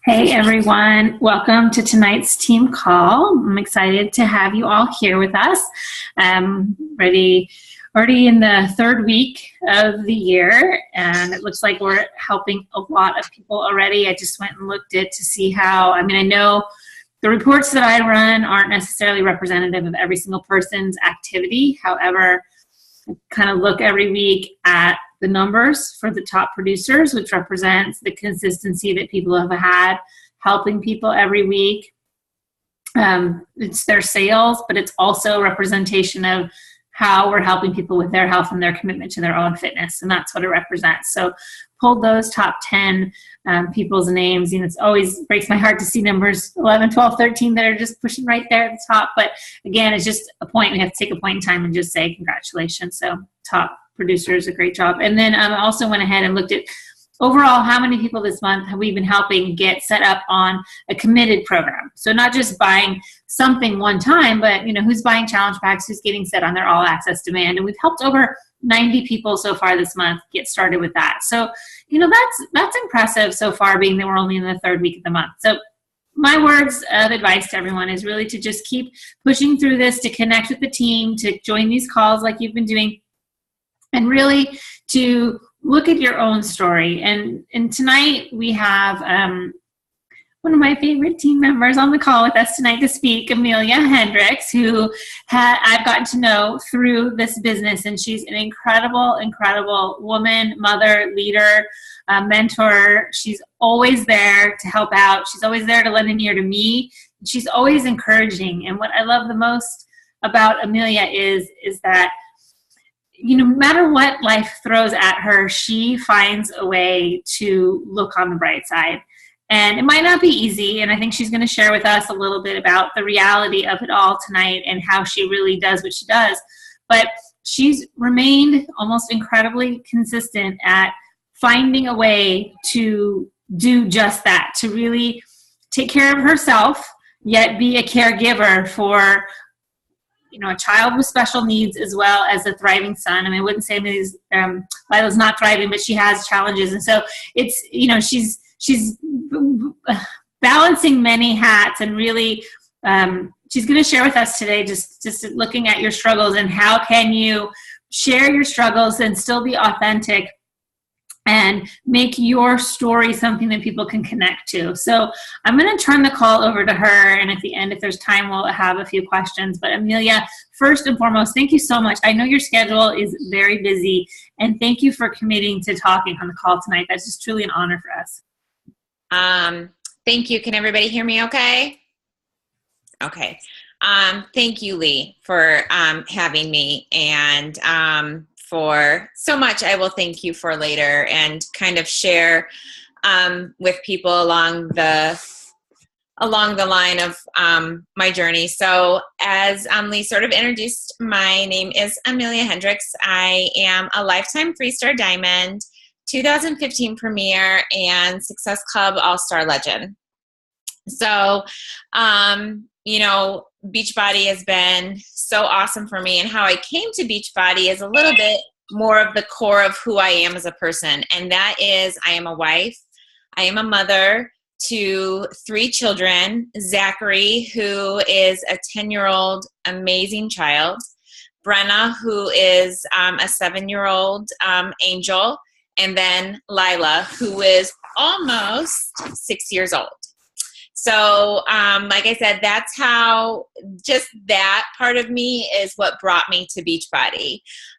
Hey everyone, welcome to tonight's team call. I'm excited to have you all here with us. Already in the third week of the year, and it looks like we're helping a lot of people already. I just went and looked at to see how, I know the reports that I run aren't necessarily representative of every single person's activity. However, I kind of look every week at the numbers for the top producers, which represents the consistency that people have had helping people every week. It's their sales, but it's also a representation of how we're helping people with their health and their commitment to their own fitness, and that's what it represents. So pulled those top 10 people's names. It's always breaks my heart to see numbers 11, 12, 13 that are just pushing right there at the top. But again, it's just a point. We have to take a point in time and just say congratulations. So top producers, a great job. And then I also went ahead and looked at overall how many people this month have we been helping get set up on a committed program. So not just buying something one time, but who's buying challenge packs, who's getting set on their all access demand. And we've helped over 90 people so far this month get started with that. So, that's impressive so far, being that we're only in the third week of the month. So my words of advice to everyone is really to just keep pushing through this, to connect with the team, to join these calls like you've been doing, and really to look at your own story. And tonight we have one of my favorite team members on the call with us tonight to speak, Amelia Hendryx, who I've gotten to know through this business. And she's an incredible, incredible woman, mother, leader, mentor. She's always there to help out. She's always there to lend an ear to me. She's always encouraging. And what I love the most about Amelia is that no matter what life throws at her, she finds a way to look on the bright side. And it might not be easy, and I think she's going to share with us a little bit about the reality of it all tonight and how she really does what she does. But she's remained almost incredibly consistent at finding a way to do just that, to really take care of herself, yet be a caregiver for a child with special needs as well as a thriving son. I wouldn't say Lila's not thriving, but she has challenges. And so it's, she's balancing many hats, and really she's going to share with us today just looking at your struggles and how can you share your struggles and still be authentic and make your story something that people can connect to. So I'm going to turn the call over to her, and at the end, if there's time, we'll have a few questions. But Amelia, first and foremost, thank you so much. I know your schedule is very busy, and thank you for committing to talking on the call tonight. That's just truly an honor for us. Thank you. Can everybody hear me okay? Okay. Thank you, Lee, for having me, and for so much I will thank you for later, and kind of share with people along the line of my journey. So as Lee sort of introduced, my name is Amelia Hendryx. I am a lifetime 3-star diamond, 2015 Premier, and Success Club All-Star Legend. So, Beachbody has been so awesome for me, and how I came to Beachbody is a little bit more of the core of who I am as a person, and that is I am a wife, I am a mother to 3 children, Zachary, who is a 10-year-old amazing child, Brenna, who is a 7-year-old angel, and then Lila, who is almost 6 years old. So, like I said, that's how, just that part of me is what brought me to Beachbody.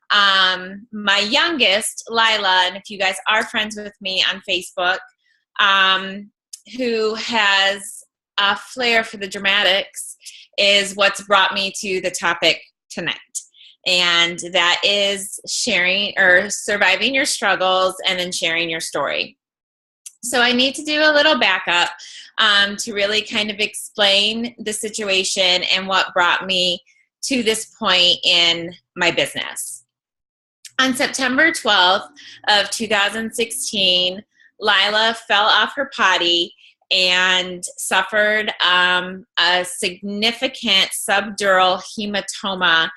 My youngest, Lila, and if you guys are friends with me on Facebook, who has a flair for the dramatics, is what's brought me to the topic tonight. And that is sharing or surviving your struggles and then sharing your story. So I need to do a little backup to really kind of explain the situation and what brought me to this point in my business. On September 12th of 2016, Lila fell off her potty and suffered a significant subdural hematoma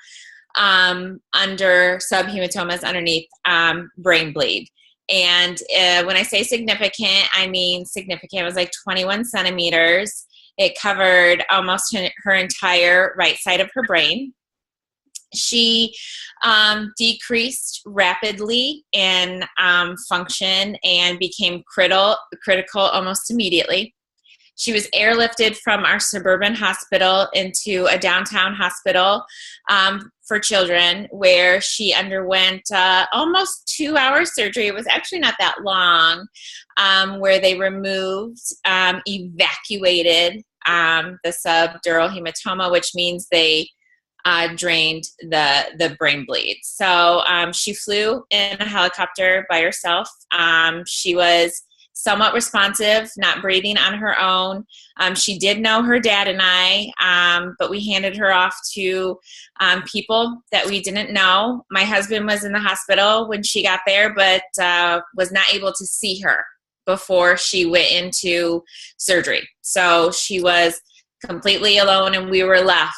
under subhematomas underneath brain bleed. And when I say significant, I mean significant. It was like 21 centimeters. It covered almost her entire right side of her brain. She decreased rapidly in function and became critical almost immediately. She was airlifted from our suburban hospital into a downtown hospital for children, where she underwent almost 2-hour surgery. It was actually not that long, where they removed, evacuated the subdural hematoma, which means they drained the brain bleed. So she flew in a helicopter by herself. She was somewhat responsive, not breathing on her own. She did know her dad and I, but we handed her off to people that we didn't know. My husband was in the hospital when she got there, but was not able to see her before she went into surgery. So she was completely alone, and we were left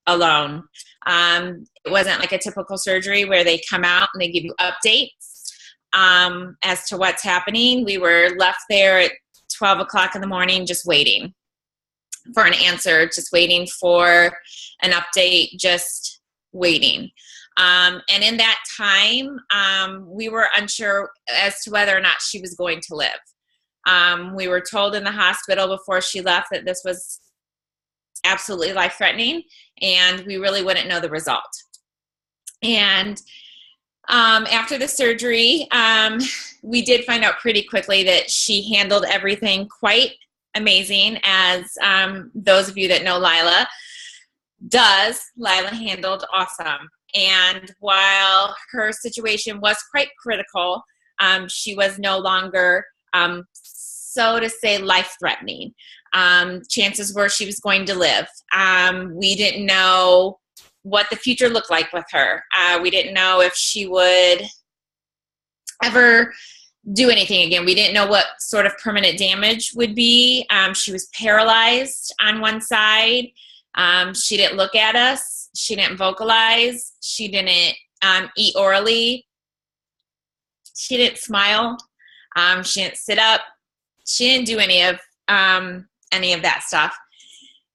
alone. It wasn't like a typical surgery where they come out and they give you updates as to what's happening. We were left there at 12 o'clock in the morning, just waiting for an answer, just waiting for an update, just waiting. And in that time, we were unsure as to whether or not she was going to live. We were told in the hospital before she left that this was absolutely life-threatening, and we really wouldn't know the result. And after the surgery, we did find out pretty quickly that she handled everything quite amazing, as those of you that know Lila Lila handled awesome. And while her situation was quite critical, she was no longer, so to say, life-threatening. Chances were she was going to live. We didn't know what the future looked like with her. We didn't know if she would ever do anything again. We didn't know what sort of permanent damage would be. She was paralyzed on one side. She didn't look at us. She didn't vocalize. She didn't eat orally. She didn't smile. She didn't sit up. She didn't do any of that stuff.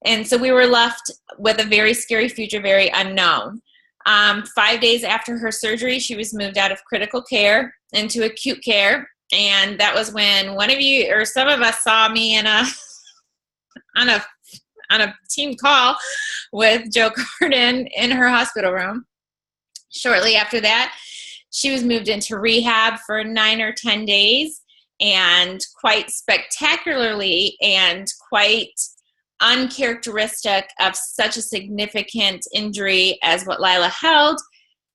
And so we were left with a very scary future, very unknown. 5 days after her surgery, she was moved out of critical care into acute care. And that was when one of you or some of us saw me on a team call with Joe Carden in her hospital room. Shortly after that, she was moved into rehab for 9 or 10 days. And quite spectacularly and quite uncharacteristic of such a significant injury as what Lila held,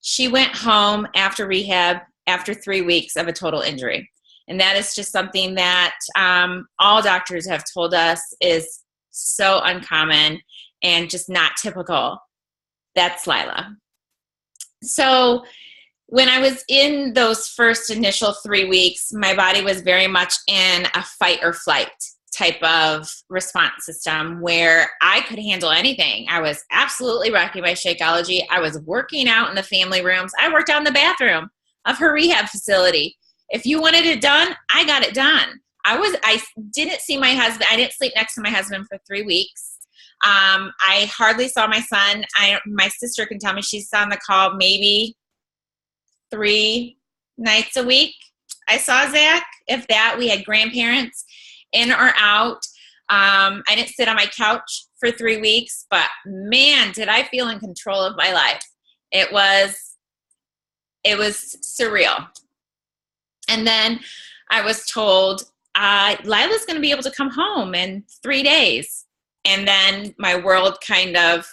she went home after rehab after 3 weeks of a total injury. And that is just something that all doctors have told us is so uncommon and just not typical. That's Lila. So when I was in those first initial 3 weeks, my body was very much in a fight or flight type of response system where I could handle anything. I was absolutely wrecking my Shakeology. I was working out in the family rooms. I worked out in the bathroom of her rehab facility. If you wanted it done, I got it done. I didn't see my husband. I didn't sleep next to my husband for 3 weeks. I hardly saw my son. My sister can tell me she's on the call maybe 3 nights a week. I saw Zach. If that, we had grandparents in or out. I didn't sit on my couch for 3 weeks, but man, did I feel in control of my life. It was surreal. And then I was told, Lila's going to be able to come home in 3 days. And then my world kind of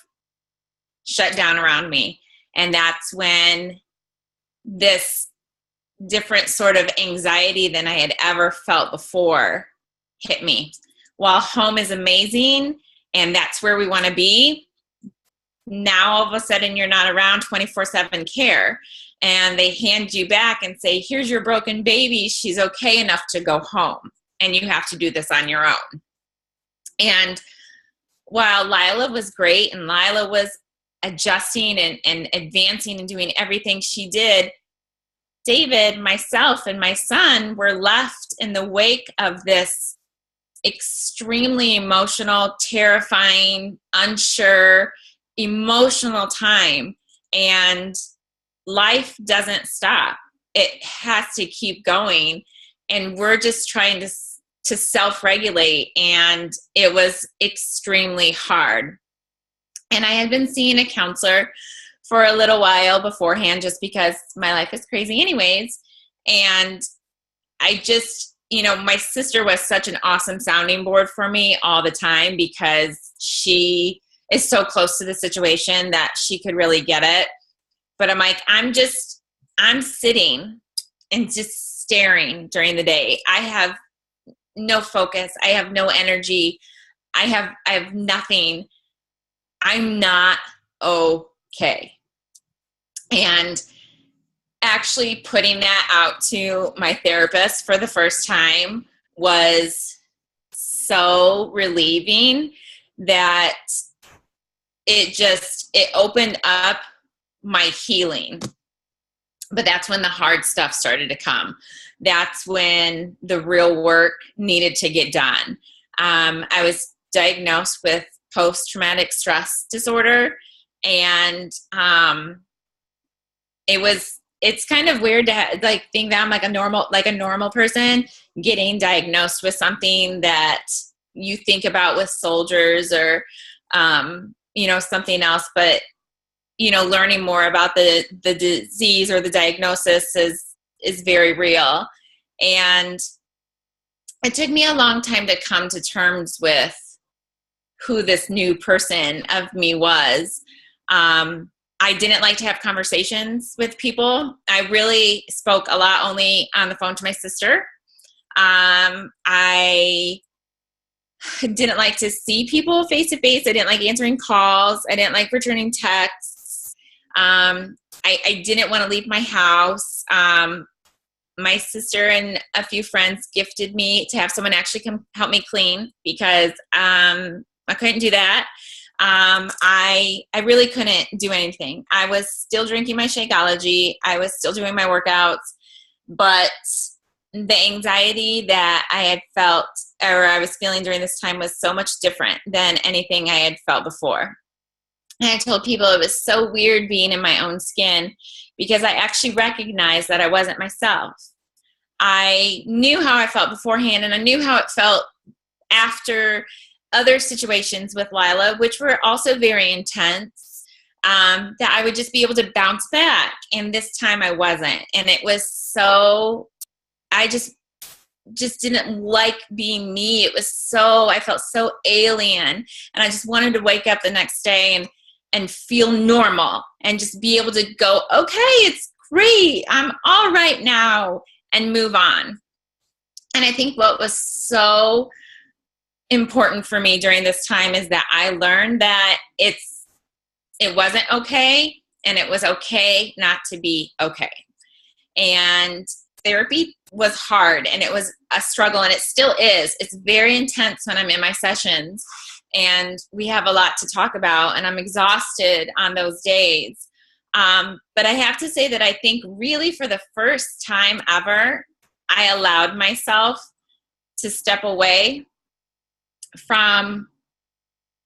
shut down around me. And that's when this different sort of anxiety than I had ever felt before hit me. While home is amazing and that's where we want to be, now all of a sudden you're not around 24/7 care, and they hand you back and say, here's your broken baby. She's okay enough to go home, and you have to do this on your own. And while Lila was great and Lila was adjusting and advancing and doing everything she did, David, myself, and my son were left in the wake of this extremely emotional, terrifying, unsure, emotional time. And life doesn't stop. It has to keep going. And we're just trying to self-regulate. And it was extremely hard. And I had been seeing a counselor for a little while beforehand, just because my life is crazy anyways. And I just, my sister was such an awesome sounding board for me all the time, because she is so close to the situation that she could really get it. But I'm like, I'm sitting and just staring during the day. I have no focus. I have no energy. I have nothing. I'm not okay. And actually putting that out to my therapist for the first time was so relieving, that it opened up my healing. But that's when the hard stuff started to come. That's when the real work needed to get done. I was diagnosed with post-traumatic stress disorder, and it's kind of weird to think that I'm like a normal person getting diagnosed with something that you think about with soldiers or something else. But learning more about the disease or the diagnosis is very real. And it took me a long time to come to terms with who this new person of me was. I didn't like to have conversations with people. I really spoke a lot only on the phone to my sister. I didn't like to see people face to face. I didn't like answering calls. I didn't like returning texts. I didn't want to leave my house. My sister and a few friends gifted me to have someone actually come help me clean, because I couldn't do that. I really couldn't do anything. I was still drinking my Shakeology. I was still doing my workouts, but the anxiety that I had felt or I was feeling during this time was so much different than anything I had felt before. And I told people it was so weird being in my own skin, because I actually recognized that I wasn't myself. I knew how I felt beforehand, and I knew how it felt after other situations with Lila, which were also very intense, that I would just be able to bounce back. And this time I wasn't. And it was I just didn't like being me. I felt so alien. And I just wanted to wake up the next day and feel normal and just be able to go, okay, it's great. I'm all right now, and move on. And I think what was so important for me during this time is that I learned that it wasn't okay, and it was okay not to be okay. And therapy was hard, and it was a struggle, and it still is. It's very intense when I'm in my sessions, and we have a lot to talk about, and I'm exhausted on those days. But I have to say that I think really for the first time ever, I allowed myself to step away from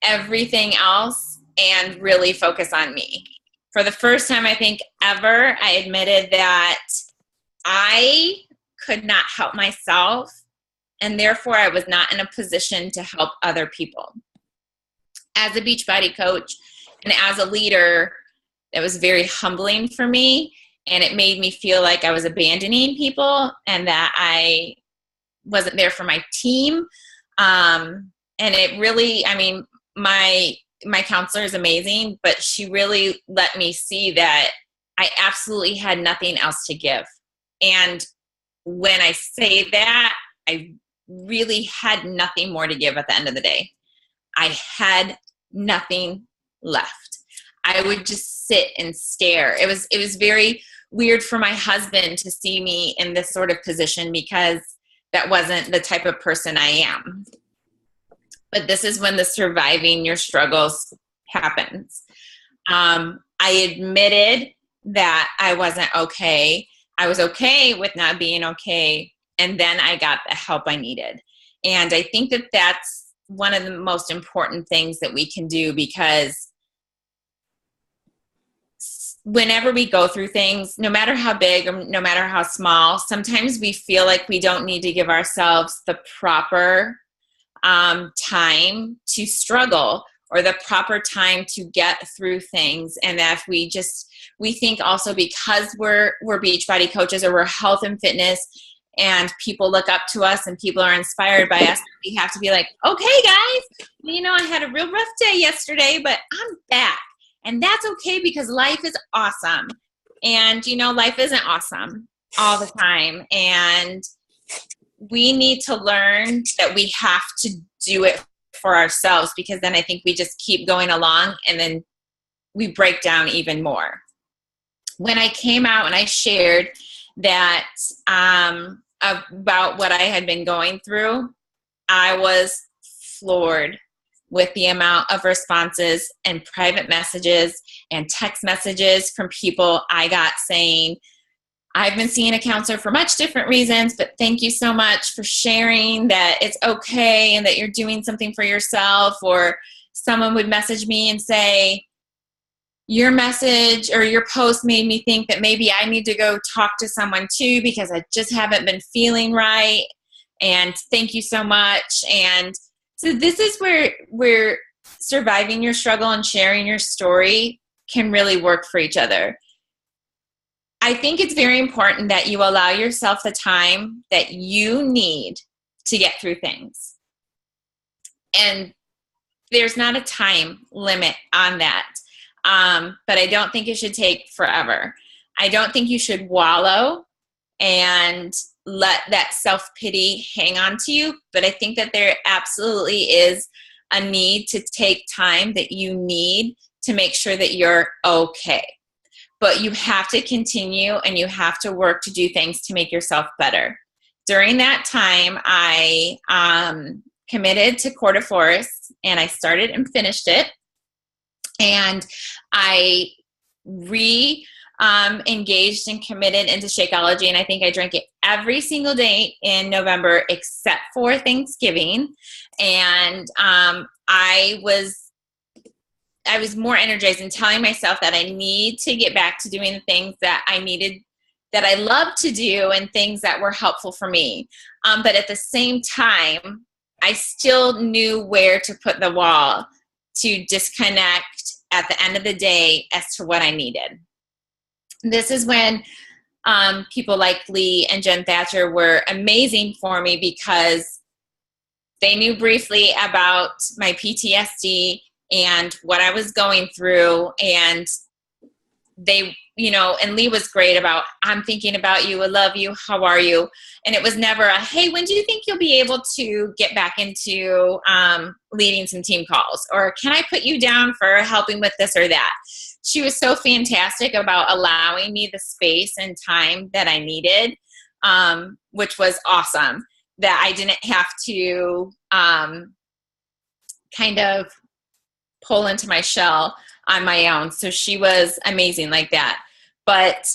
everything else and really focus on me. For the first time, I think ever, I admitted that I could not help myself, and therefore I was not in a position to help other people. As a Beachbody coach and as a leader, it was very humbling for me, and it made me feel like I was abandoning people and that I wasn't there for my team. And it really, my counselor is amazing, but she really let me see that I absolutely had nothing else to give. And when I say that, I really had nothing more to give at the end of the day. I had nothing left. I would just sit and stare. It was very weird for my husband to see me in this sort of position, because that wasn't the type of person I am. But this is when the surviving your struggles happens. I admitted that I wasn't okay. I was okay with not being okay. And then I got the help I needed. And I think that that's one of the most important things that we can do, because whenever we go through things, no matter how big or no matter how small, sometimes we feel like we don't need to give ourselves the proper time to struggle, or the proper time to get through things. And that if we think also because we're Beachbody coaches, or we're health and fitness, and people look up to us and people are inspired by us, we have to be like, okay, guys, I had a real rough day yesterday, but I'm back. And that's okay, because life is awesome. And, life isn't awesome all the time. And we need to learn that we have to do it for ourselves, because then I think we just keep going along and then we break down even more. When I came out and I shared that about what I had been going through, I was floored with the amount of responses and private messages and text messages from people I got saying, I've been seeing a counselor for much different reasons, but thank you so much for sharing that it's okay and that you're doing something for yourself. Or someone would message me and say, your message or your post made me think that maybe I need to go talk to someone too, because I just haven't been feeling right. And thank you so much. And so this is where surviving your struggle and sharing your story can really work for each other. I think it's very important that you allow yourself the time that you need to get through things. And there's not a time limit on that. But I don't think it should take forever. I don't think you should wallow and let that self-pity hang on to you. But I think that there absolutely is a need to take time that you need to make sure that you're okay. But you have to continue and you have to work to do things to make yourself better. During that time, I committed to Core de Force, and I started and finished it. And I engaged and committed into Shakeology, and I think I drank it every single day in November except for Thanksgiving. And I was more energized and telling myself that I need to get back to doing the things that I needed, that I loved to do, and things that were helpful for me. But at the same time, I still knew where to put the wall to disconnect at the end of the day as to what I needed. This is when people like Lee and Jen Thatcher were amazing for me, because they knew briefly about my PTSD and what I was going through. And they, and Lee was great about, I'm thinking about you, I love you, how are you? And it was never a, hey, when do you think you'll be able to get back into leading some team calls? Or can I put you down for helping with this or that? She was so fantastic about allowing me the space and time that I needed, which was awesome, that I didn't have to kind of pull into my shell on my own. So she was amazing like that. But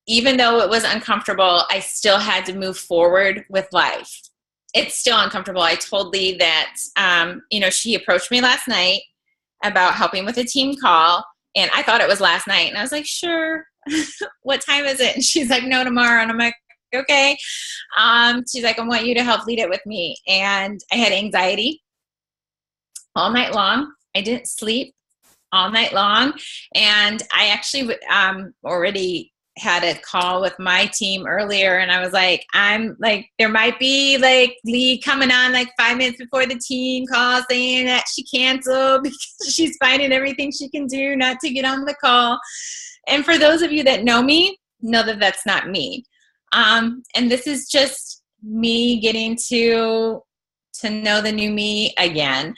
even though it was uncomfortable, I still had to move forward with life. It's still uncomfortable. I told Lee that, she approached me last night about helping with a team call, and I thought it was last night. And I was like, sure. What time is it? And she's like, no, tomorrow. And I'm like, okay. She's like, I want you to help lead it with me. And I had anxiety all night long. I didn't sleep all night long. And I actually already had a call with my team earlier, and I was like, there might be like Lee coming on like 5 minutes before the team call saying that she canceled because she's finding everything she can do not to get on the call. And for those of you that know me, know that that's not me. And this is just me getting to know the new me again.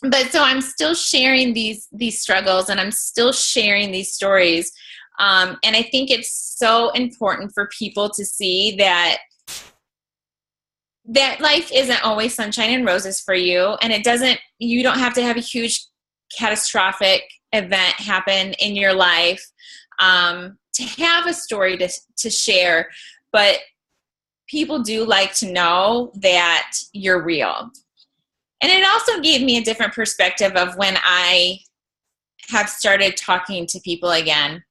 But so I'm still sharing these struggles, and I'm still sharing these stories. And I think it's so important for people to see that life isn't always sunshine and roses for you. And you don't have to have a huge catastrophic event happen in your life to have a story to share, but people do like to know that you're real. And it also gave me a different perspective of when I have started talking to people again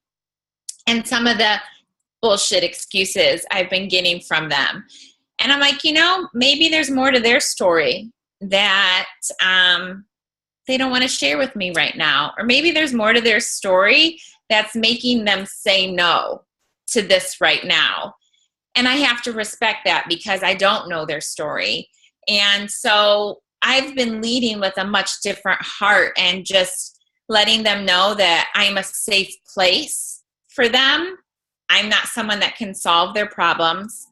and some of the bullshit excuses I've been getting from them. And I'm like, maybe there's more to their story that they don't want to share with me right now. Or maybe there's more to their story that's making them say no to this right now. And I have to respect that because I don't know their story. And so I've been leading with a much different heart and just letting them know that I'm a safe place for them. I'm not someone that can solve their problems,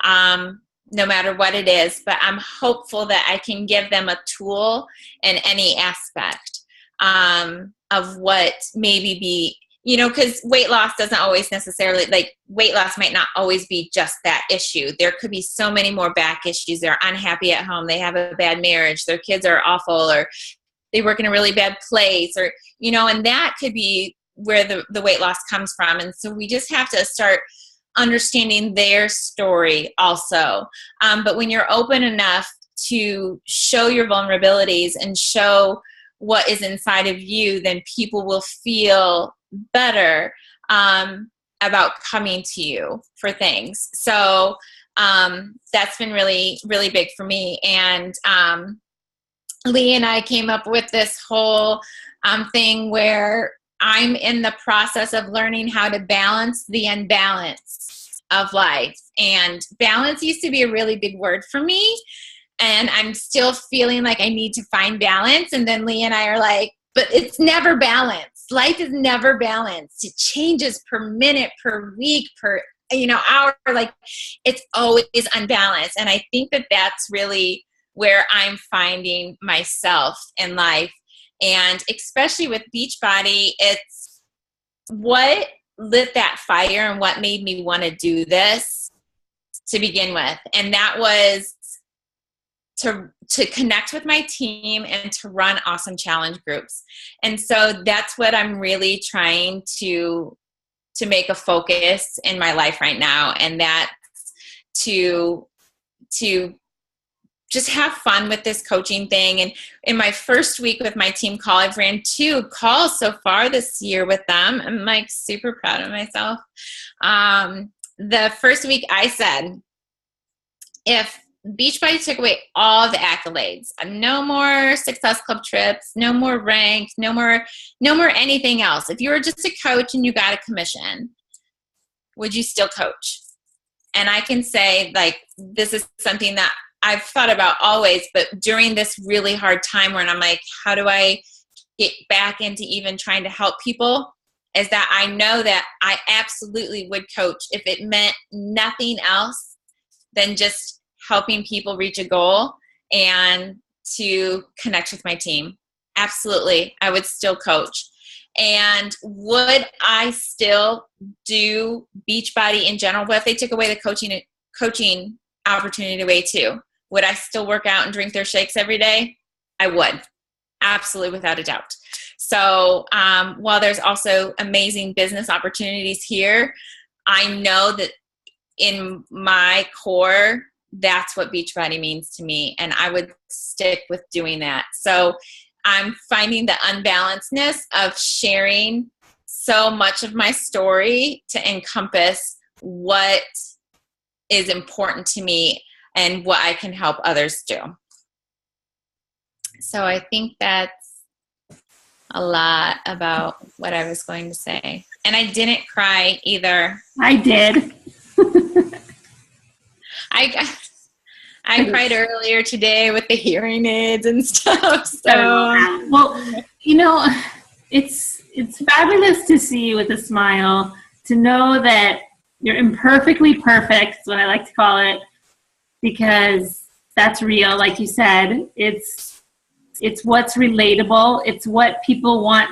no matter what it is, but I'm hopeful that I can give them a tool in any aspect of what maybe be, because weight loss doesn't always necessarily, weight loss might not always be just that issue. There could be so many more back issues. They're unhappy at home. They have a bad marriage. Their kids are awful, or they work in a really bad place, or, and that could be where the weight loss comes from. And so we just have to start understanding their story also. But when you're open enough to show your vulnerabilities and show what is inside of you, then people will feel better about coming to you for things. So that's been really, really big for me. And Lee and I came up with this whole thing where I'm in the process of learning how to balance the unbalance of life. And balance used to be a really big word for me. And I'm still feeling like I need to find balance. And then Lee and I are like, but it's never balanced. Life is never balanced. It changes per minute, per week, per hour. Like, it's always unbalanced. And I think that that's really where I'm finding myself in life. And especially with Beachbody, it's what lit that fire and what made me want to do this to begin with. And that was to connect with my team and to run awesome challenge groups. And so that's what I'm really trying to make a focus in my life right now. And that's to just have fun with this coaching thing. And in my first week with my team call, I've ran 2 calls so far this year with them. I'm like super proud of myself. The first week I said, if Beachbody took away all the accolades, no more Success Club trips, no more rank, no more anything else. If you were just a coach and you got a commission, would you still coach? And I can say, this is something that I've thought about always, but during this really hard time when I'm like, how do I get back into even trying to help people, is that I know that I absolutely would coach if it meant nothing else than just helping people reach a goal and to connect with my team. Absolutely. I would still coach. And would I still do Beachbody in general? But if they took away the coaching opportunity away too, would I still work out and drink their shakes every day? I would. Absolutely, without a doubt. So while there's also amazing business opportunities here, I know that in my core, that's what Beachbody means to me. And I would stick with doing that. So I'm finding the unbalancedness of sharing so much of my story to encompass what is important to me and what I can help others do. So I think that's a lot about what I was going to say. And I didn't cry either. I did. I cried earlier today with the hearing aids and stuff. So well, it's fabulous to see you with a smile, to know that you're imperfectly perfect, is what I like to call it, because that's real. Like you said, it's what's relatable. It's what people want.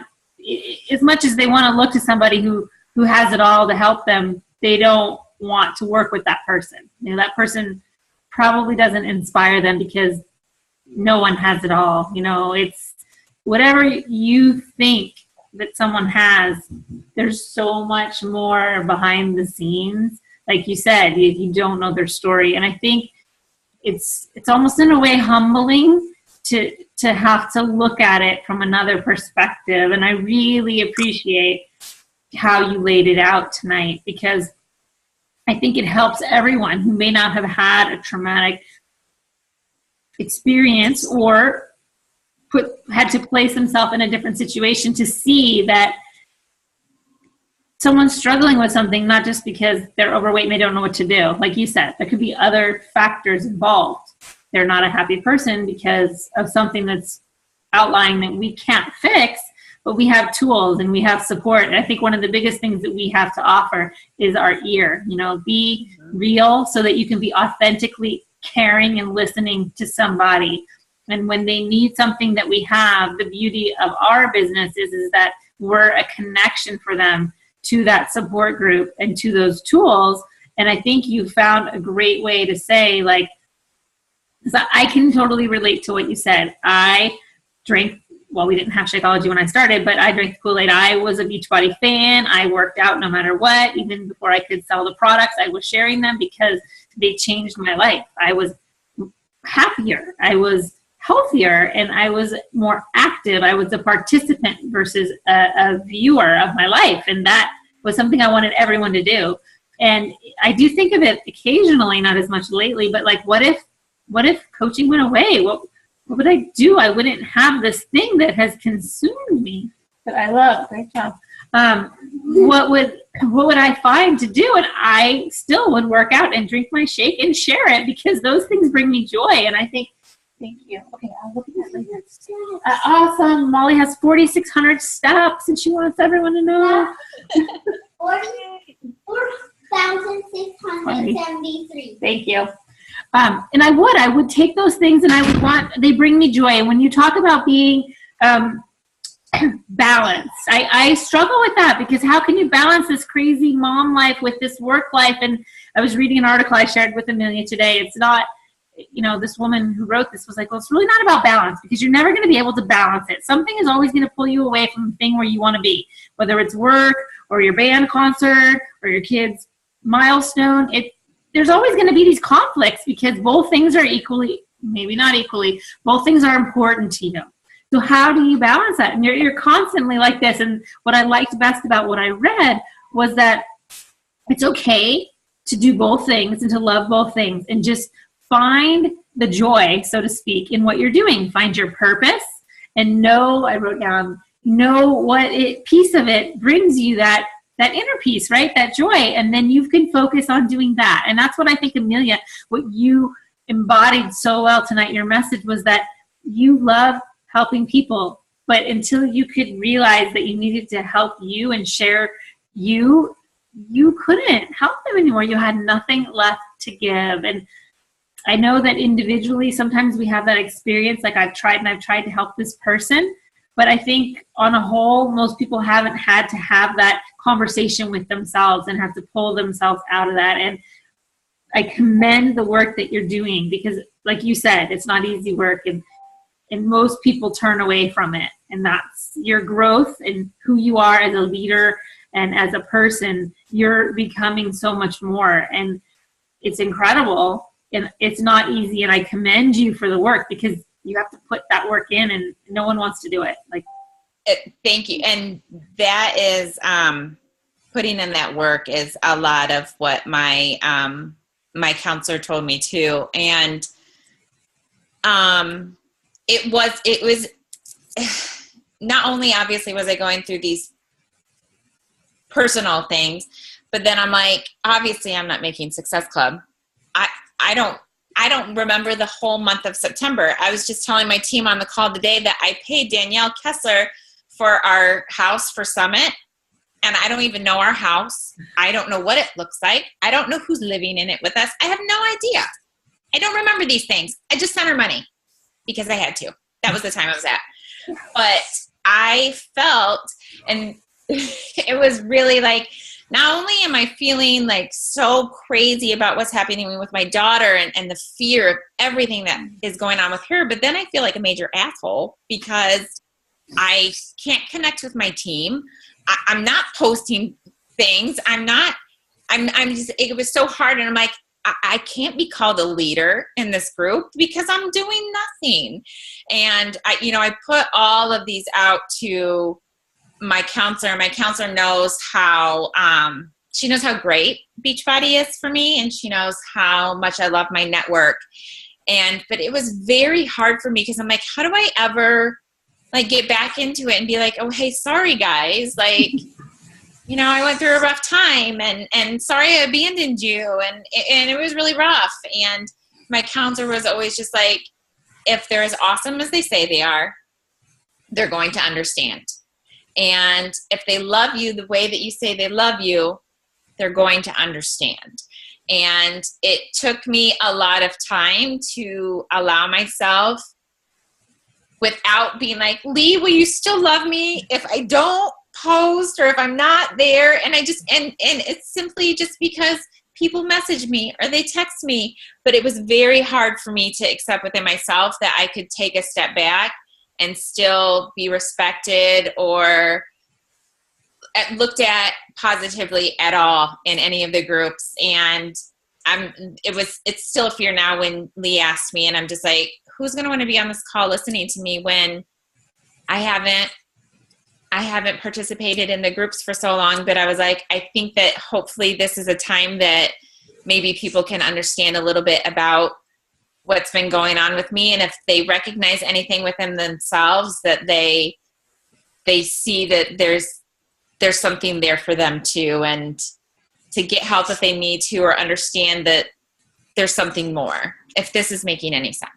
As much as they want to look to somebody who has it all to help them, they don't want to work with that person. That person probably doesn't inspire them because no one has it all. It's whatever you think that someone has, there's so much more behind the scenes. Like you said, you don't know their story. And I think it's almost in a way humbling to have to look at it from another perspective. And I really appreciate how you laid it out tonight, because I think it helps everyone who may not have had a traumatic experience or had to place themselves in a different situation to see that someone's struggling with something, not just because they're overweight and they don't know what to do. Like you said, there could be other factors involved. They're not a happy person because of something that's outlying that we can't fix, but we have tools and we have support. And I think one of the biggest things that we have to offer is our ear. Be real so that you can be authentically caring and listening to somebody. And when they need something that we have, the beauty of our business is that we're a connection for them to that support group and to those tools. And I think you found a great way to say, like, because I can totally relate to what you said. I drank, well, we didn't have Shakeology when I started, but I drank the Kool-Aid. I was a Beachbody fan. I worked out no matter what. Even before I could sell the products, I was sharing them because they changed my life. I was happier. I was healthier, and I was more active. I was a participant versus a viewer of my life. And that was something I wanted everyone to do. And I do think of it occasionally, not as much lately, but like, what if coaching went away? What would I do? I wouldn't have this thing that has consumed me that I love. Great job. What would I find to do? And I still would work out and drink my shake and share it, because those things bring me joy. And I think, thank you. Okay, I'll look at that later. Awesome. Molly has 4,600 steps, and she wants everyone to know. 4,673. Thank you. And I would take those things, and they bring me joy. And when you talk about being balanced, I struggle with that, because how can you balance this crazy mom life with this work life? And I was reading an article I shared with Amelia today. It's not, this woman who wrote this was like, well, it's really not about balance, because you're never going to be able to balance it. Something is always going to pull you away from the thing where you want to be, whether it's work or your band concert or your kid's milestone. There's always going to be these conflicts, because both things are equally, maybe not equally, both things are important to you. So how do you balance that? And you're constantly like this. And what I liked best about what I read was that it's okay to do both things and to love both things, and just find the joy, so to speak, in what you're doing. Find your purpose, and I wrote down, what piece of it brings you that inner peace, right? That joy. And then you can focus on doing that. And that's what I think, Amelia, what you embodied so well tonight, your message was that you love helping people, but until you could realize that you needed to help you and share you couldn't help them anymore. You had nothing left to give. And I know that individually, sometimes we have that experience, like I've tried to help this person, but I think on a whole, most people haven't had to have that conversation with themselves and have to pull themselves out of that. And I commend the work that you're doing, because like you said, it's not easy work, and most people turn away from it. And that's your growth and who you are as a leader and as a person. You're becoming so much more, and it's incredible. And it's not easy, and I commend you for the work, because you have to put that work in, and no one wants to do it. Thank you. And that is putting in that work is a lot of what my counselor told me too. And it was not only obviously was I going through these personal things, but then I'm like, obviously I'm not making Success Club. I don't remember the whole month of September. I was just telling my team on the call today that I paid Danielle Kessler for our house for Summit, and I don't even know our house. I don't know what it looks like. I don't know who's living in it with us. I have no idea. I don't remember these things. I just sent her money because I had to. That was the time I was at. But I felt, and it was really like, not only am I feeling like so crazy about what's happening with my daughter and the fear of everything that is going on with her, but then I feel like a major asshole because I can't connect with my team. I'm not posting things. I'm just, it was so hard. And I'm like, I can't be called a leader in this group because I'm doing nothing. And I put all of these out to my counselor. My counselor knows how, she knows how great Beachbody is for me, and she knows how much I love my network. But it was very hard for me because I'm like, how do I ever like get back into it and be like, oh, hey, sorry guys. Like, I went through a rough time and sorry I abandoned you. And it was really rough. And my counselor was always just like, if they're as awesome as they say they are, they're going to understand. And if they love you the way that you say they love you, they're going to understand. And it took me a lot of time to allow myself, without being like, Lee, will you still love me if I don't post or if I'm not there? And and it's simply just because people message me or they text me. But it was very hard for me to accept within myself that I could take a step back and still be respected or looked at positively at all in any of the groups. And it's still a fear now when Lee asked me, and I'm just like, who's going to want to be on this call listening to me when I haven't participated in the groups for so long? But I was like, I think that hopefully this is a time that maybe people can understand a little bit about what's been going on with me. And if they recognize anything within themselves, that they see that there's something there for them too, and to get help if they need to, or understand that there's something more, if this is making any sense.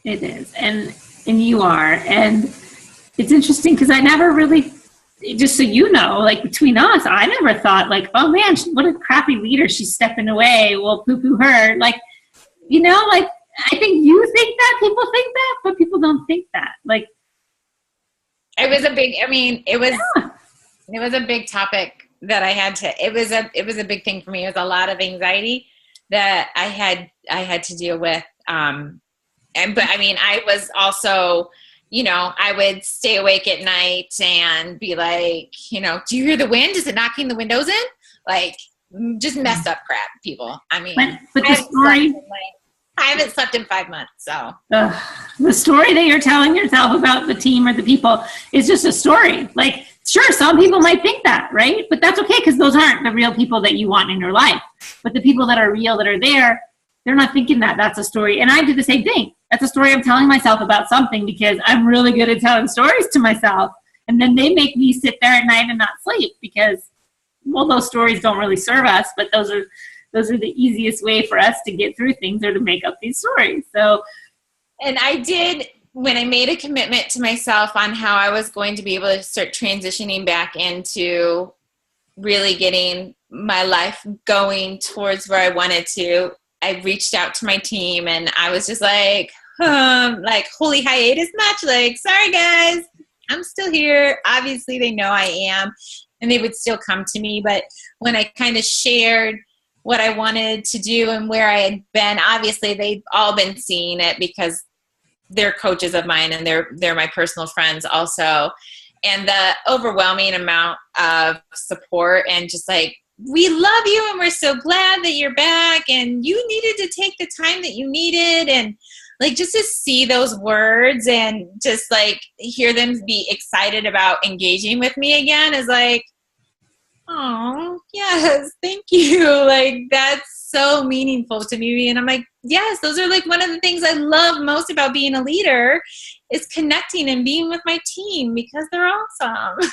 It is. And you are. And it's interesting because I never really, just so you know, like between us, I never thought like, oh man, what a crappy leader. She's stepping away. We'll poo-poo her. Like, like I think you think that, people think that, but people don't think that. Like, it was a big topic that I had to, it was a big thing for me. It was a lot of anxiety that I had to deal with. But I was also, I would stay awake at night and be like, do you hear the wind? Is it knocking the windows in? Like, just messed up crap, people. But the story, I haven't slept in 5 months, so. The story that you're telling yourself about the team or the people is just a story. Like, sure, some people might think that, right? But that's okay, because those aren't the real people that you want in your life. But the people that are real, that are there, they're not thinking that. That's a story. And I do the same thing. That's a story I'm telling myself about something, because I'm really good at telling stories to myself. And then they make me sit there at night and not sleep because, well, those stories don't really serve us, but those are the easiest way for us to get through things, or to make up these stories. So, and I did, when I made a commitment to myself on how I was going to be able to start transitioning back into really getting my life going towards where I wanted to, I reached out to my team, and I was just like holy hiatus much, like, sorry guys, I'm still here. Obviously they know I am, and they would still come to me. But when I kind of shared what I wanted to do and where I had been, obviously they've all been seeing it because they're coaches of mine, and they're my personal friends also. And the overwhelming amount of support, and just like, we love you and we're so glad that you're back, and you needed to take the time that you needed, and like, just to see those words and just like hear them be excited about engaging with me again is like, oh yes, thank you. Like, that's so meaningful to me. And I'm like, yes, those are like one of the things I love most about being a leader, is connecting and being with my team, because they're awesome.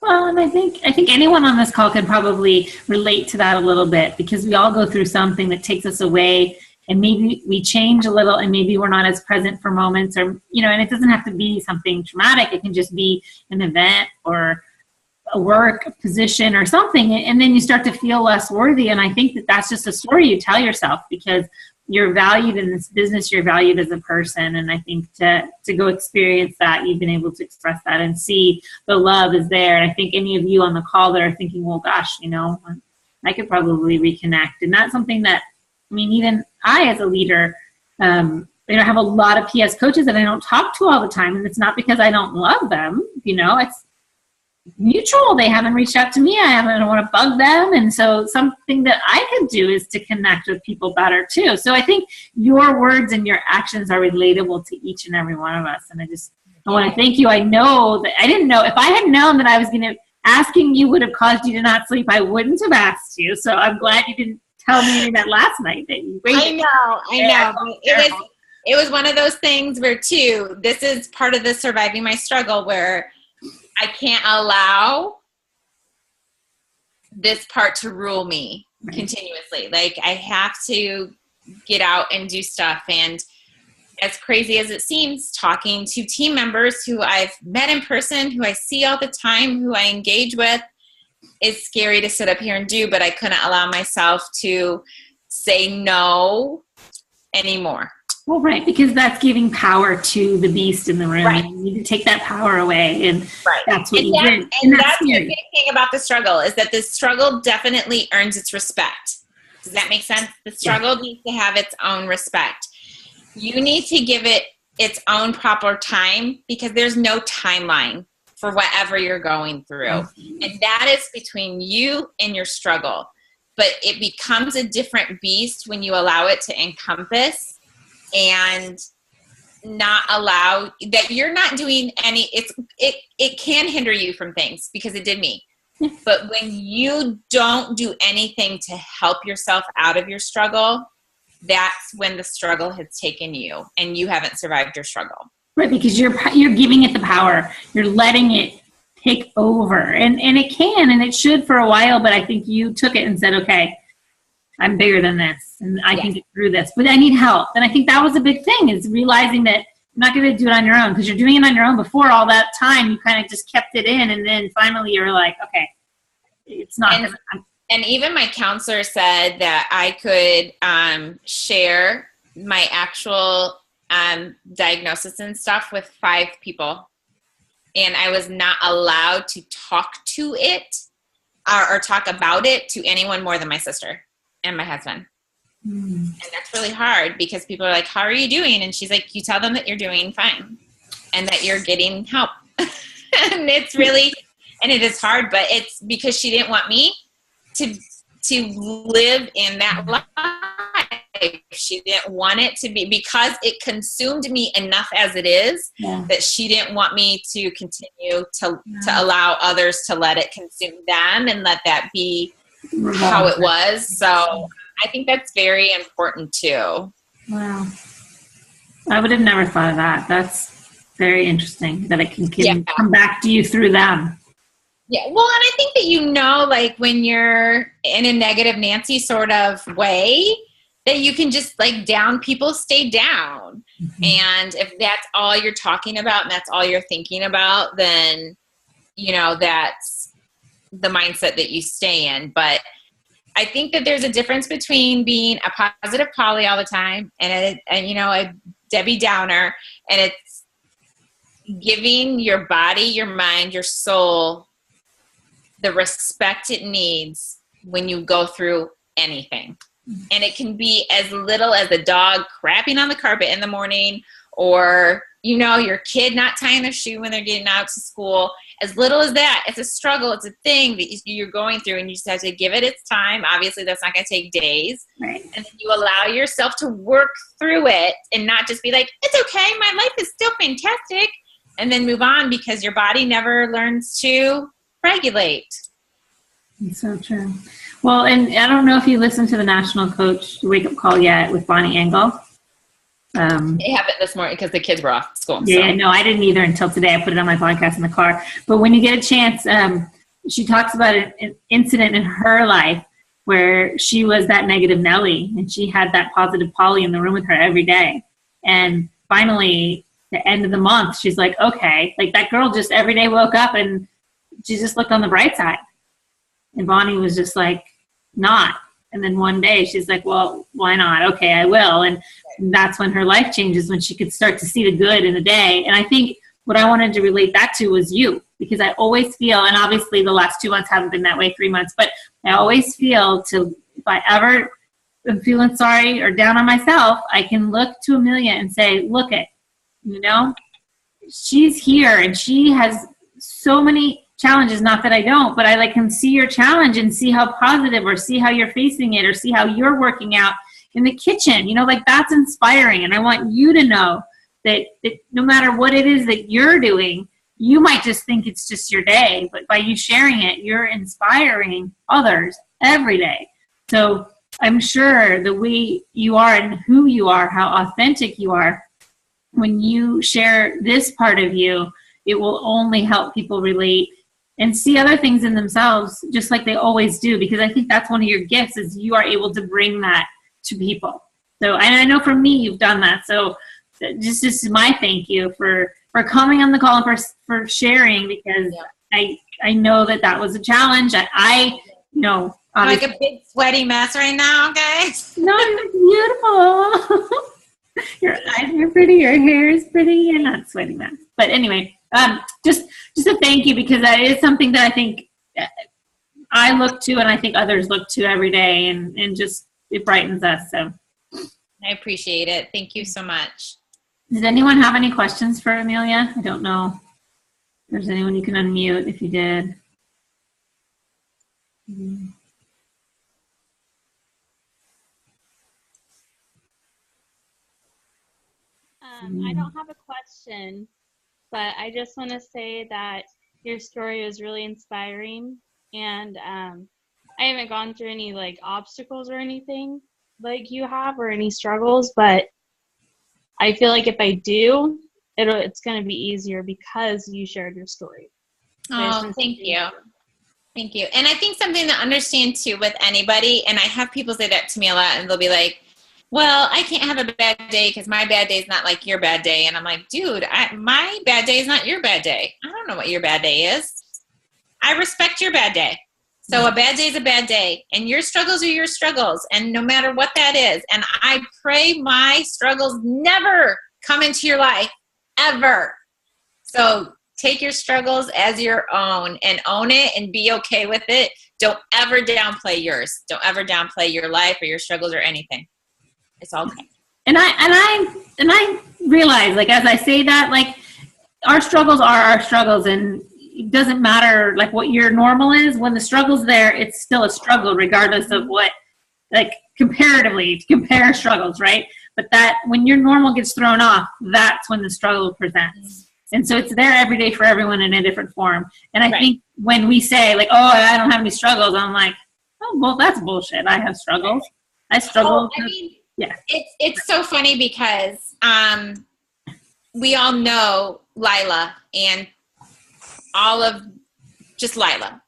Well, and I think anyone on this call can probably relate to that a little bit, because we all go through something that takes us away, and maybe we change a little, and maybe we're not as present for moments, or, and it doesn't have to be something traumatic. It can just be an event or a work position or something, and then you start to feel less worthy. And I think that that's just a story you tell yourself, because you're valued in this business, you're valued as a person. And I think to go experience that, you've been able to express that and see the love is there. And I think any of you on the call that are thinking, well, gosh, I could probably reconnect. And that's something that, even I, as a leader, I have a lot of PS coaches that I don't talk to all the time, and it's not because I don't love them. It's mutual. They haven't reached out to me. I don't want to bug them. And so something that I could do is to connect with people better too. So I think your words and your actions are relatable to each and every one of us. And I want to thank you. I know that I didn't know, if I had known that I was going to, asking you would have caused you to not sleep, I wouldn't have asked you. So I'm glad you didn't tell me that last night that you waited. I know. It was one of those things where too, this is part of the surviving my struggle, where I can't allow this part to rule me continuously. Like, I have to get out and do stuff. And as crazy as it seems, talking to team members who I've met in person, who I see all the time, who I engage with, is scary to sit up here and do, but I couldn't allow myself to say no anymore. Well, right, because that's giving power to the beast in the room. Right. You need to take that power away, and that's what you did. And that's the big thing about the struggle, is that the struggle definitely earns its respect. Does that make sense? The struggle needs to have its own respect. You need to give it its own proper time, because there's no timeline for whatever you're going through. And that is between you and your struggle. But it becomes a different beast when you allow it to encompass and not allow that. You're not doing any, it can hinder you from things, because it did me. But when you don't do anything to help yourself out of your struggle, that's when the struggle has taken you and you haven't survived your struggle. Right, because you're giving it the power. You're letting it take over. And it can, and it should for a while, but I think you took it and said, okay, I'm bigger than this, and I can get through this, but I need help. And I think that was a big thing, is realizing that you're not going to do it on your own, because you're doing it on your own. Before all that time, you kind of just kept it in, and then finally you're like, okay, it's not. And even my counselor said that I could share my actual diagnosis and stuff with 5 people, and I was not allowed to talk to it or talk about it to anyone more than my sister and my husband. And that's really hard, because people are like, how are you doing? And she's like, you tell them that you're doing fine and that you're getting help. And it's really, and it is hard, but it's because she didn't want me to live in that life. She didn't want it to be, because it consumed me enough as it is, that she didn't want me to continue to allow others to let it consume them and let that be how it was. So I think that's very important too. Wow. I would have never thought of that. That's very interesting, that it can come back to you through them. Yeah. Well, and I think that, like when you're in a negative Nancy sort of way, that you can just like down people stay down. And if that's all you're talking about and that's all you're thinking about, then, that's the mindset that you stay in. But I think that there's a difference between being a positive Polly all the time and a Debbie Downer, and it's giving your body, your mind, your soul the respect it needs when you go through anything. And it can be as little as a dog crapping on the carpet in the morning, or, your kid not tying their shoe when they're getting out to school. As little as that, it's a struggle. It's a thing that you're going through, and you just have to give it its time. Obviously, that's not going to take days. Right. And then you allow yourself to work through it and not just be like, it's okay, my life is still fantastic, and then move on, because your body never learns to regulate. It's so true. Well, and I don't know if you listened to the National Coach Wake Up Call yet with Bonnie Engel. It happened this morning because the kids were off school. Yeah, no, I didn't either until today. I put it on my podcast in the car. But when you get a chance, she talks about an incident in her life where she was that negative Nelly, and she had that positive Polly in the room with her every day. And finally, the end of the month, she's like, okay, like that girl just every day woke up and she just looked on the bright side. And Bonnie was just like, not. And then one day she's like, well, why not? Okay, I will. And that's when her life changes, when she could start to see the good in the day. And I think what I wanted to relate that to was you, because I always feel, and obviously the last 2 months haven't been that way, 3 months, but I always feel if I ever am feeling sorry or down on myself, I can look to Amelia and say, look it, she's here and she has so many challenges. Not that I don't, but I can see your challenge and see how positive, or see how you're facing it, or see how you're working out in the kitchen. That's inspiring. And I want you to know that no matter what it is that you're doing, you might just think it's just your day, but by you sharing it, you're inspiring others every day. So I'm sure the way you are and who you are, how authentic you are, when you share this part of you, it will only help people relate and see other things in themselves, just like they always do. Because I think that's one of your gifts, is you are able to bring that to people. So, and I know for me, you've done that. So just my thank you for coming on the call and for sharing, because I know that was a challenge. I'm like a big sweaty mess right now, guys. No, you're beautiful. Your eyes are pretty, your hair is pretty, you're not sweaty mess. But anyway, just a thank you, because that is something that I think I look to, and I think others look to every day, and just it brightens us. So I appreciate it. Thank you so much. Does anyone have any questions for Amelia? I don't know if there's anyone you can unmute if you did. I don't have a question, but I just want to say that your story was really inspiring, and I haven't gone through any obstacles or anything like you have, or any struggles, but I feel like if I do, it's going to be easier because you shared your story. Oh, thank you. Thank you. And I think something to understand too with anybody, and I have people say that to me a lot, and they'll be like, well, I can't have a bad day because my bad day is not like your bad day. And I'm like, dude, my bad day is not your bad day. I don't know what your bad day is. I respect your bad day. So a bad day is a bad day, and your struggles are your struggles, and no matter what that is. And I pray my struggles never come into your life, ever. So take your struggles as your own and own it and be okay with it. Don't ever downplay yours. Don't ever downplay your life or your struggles or anything. It's okay. And I realize, as I say that, our struggles are our struggles, and it doesn't matter what your normal is. When the struggle's there, it's still a struggle, regardless of what, comparatively, to compare struggles, right? But that when your normal gets thrown off, that's when the struggle presents. And so it's there every day for everyone in a different form. And I think when we say oh, I don't have any struggles, I'm like, oh, well, that's bullshit. I have struggles. I struggle. Yeah. It's so funny because we all know Lila and all of just Lila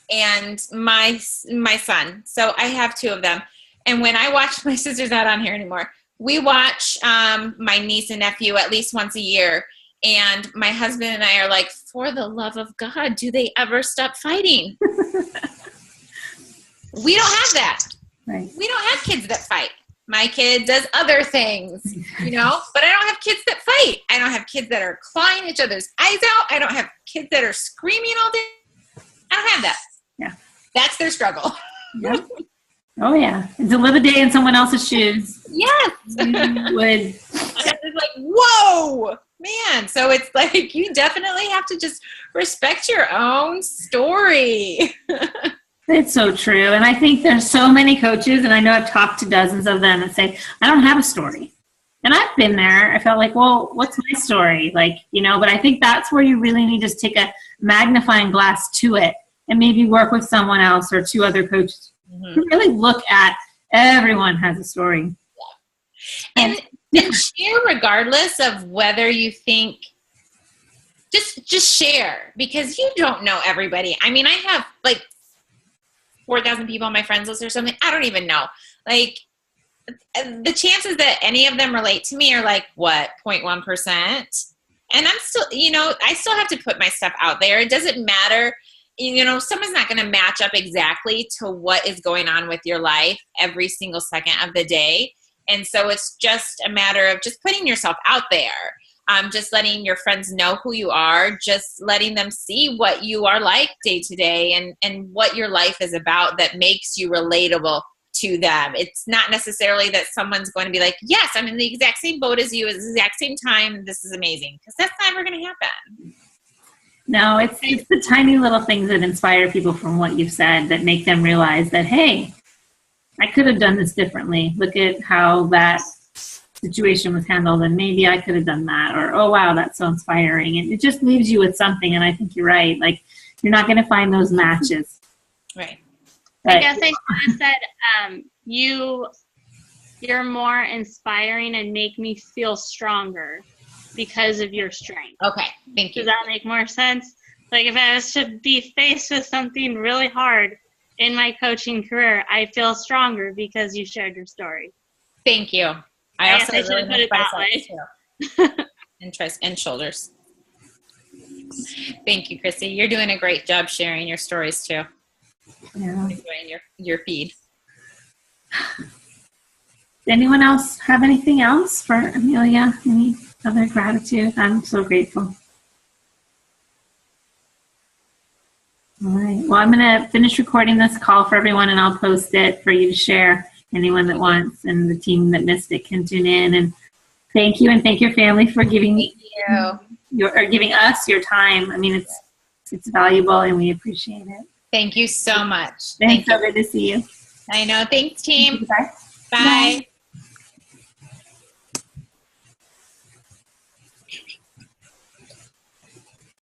and my son. So I have two of them. And when I watch, my sister's not on here anymore, we watch my niece and nephew at least once a year. And my husband and I are like, for the love of God, do they ever stop fighting? We don't have that. Right. We don't have kids that fight. My kid does other things, but I don't have kids that fight. I don't have kids that are clawing each other's eyes out. I don't have kids that are screaming all day. I don't have that. Yeah. That's their struggle. Yeah. Oh, yeah. And to live a day in someone else's shoes. Yes. You would. It's like, whoa, man. So it's you definitely have to just respect your own story. It's so true. And I think there's so many coaches, and I know I've talked to dozens of them, that say, I don't have a story. And I've been there. I felt well, what's my story? But I think that's where you really need to just take a magnifying glass to it and maybe work with someone else or two other coaches to really look at everyone has a story. Yeah. And share regardless of whether you think, just share, because you don't know everybody. I mean, I have 4,000 people on my friends list or something. I don't even know. The chances that any of them relate to me are 0.1%. And I'm still, I still have to put my stuff out there. It doesn't matter. Someone's not going to match up exactly to what is going on with your life every single second of the day. And so it's just a matter of just putting yourself out there. Just letting your friends know who you are, just letting them see what you are like day to day and what your life is about that makes you relatable to them. It's not necessarily that someone's going to be like, yes, I'm in the exact same boat as you at the exact same time. This is amazing. Because that's never going to happen. No, it's the tiny little things that inspire people from what you've said that make them realize that, hey, I could have done this differently. Look at how that situation was handled, and maybe I could have done that. Or, oh, wow, that's so inspiring. And it just leaves you with something, and I think you're right. Like, you're not going to find those matches. Right. But I guess I should have said you're more inspiring and make me feel stronger because of your strength. Okay, thank you. Does that make more sense? Like, if I was to be faced with something really hard in my coaching career, I feel stronger because you shared your story. Thank you. I also guess I should have put it that way. And shoulders. Thank you, Christy. You're doing a great job sharing your stories too. Yeah. Enjoying your feed. Anyone else have anything else for Amelia? Any other gratitude? I'm so grateful. All right. Well, I'm going to finish recording this call for everyone, and I'll post it for you to share. Anyone that wants, and the team that missed it can tune in. And thank you, and thank your family for giving giving us your time. I mean, it's valuable, and we appreciate it. Thank you so much. Thanks. So good to see you. I know. Thanks, team. Bye. Bye.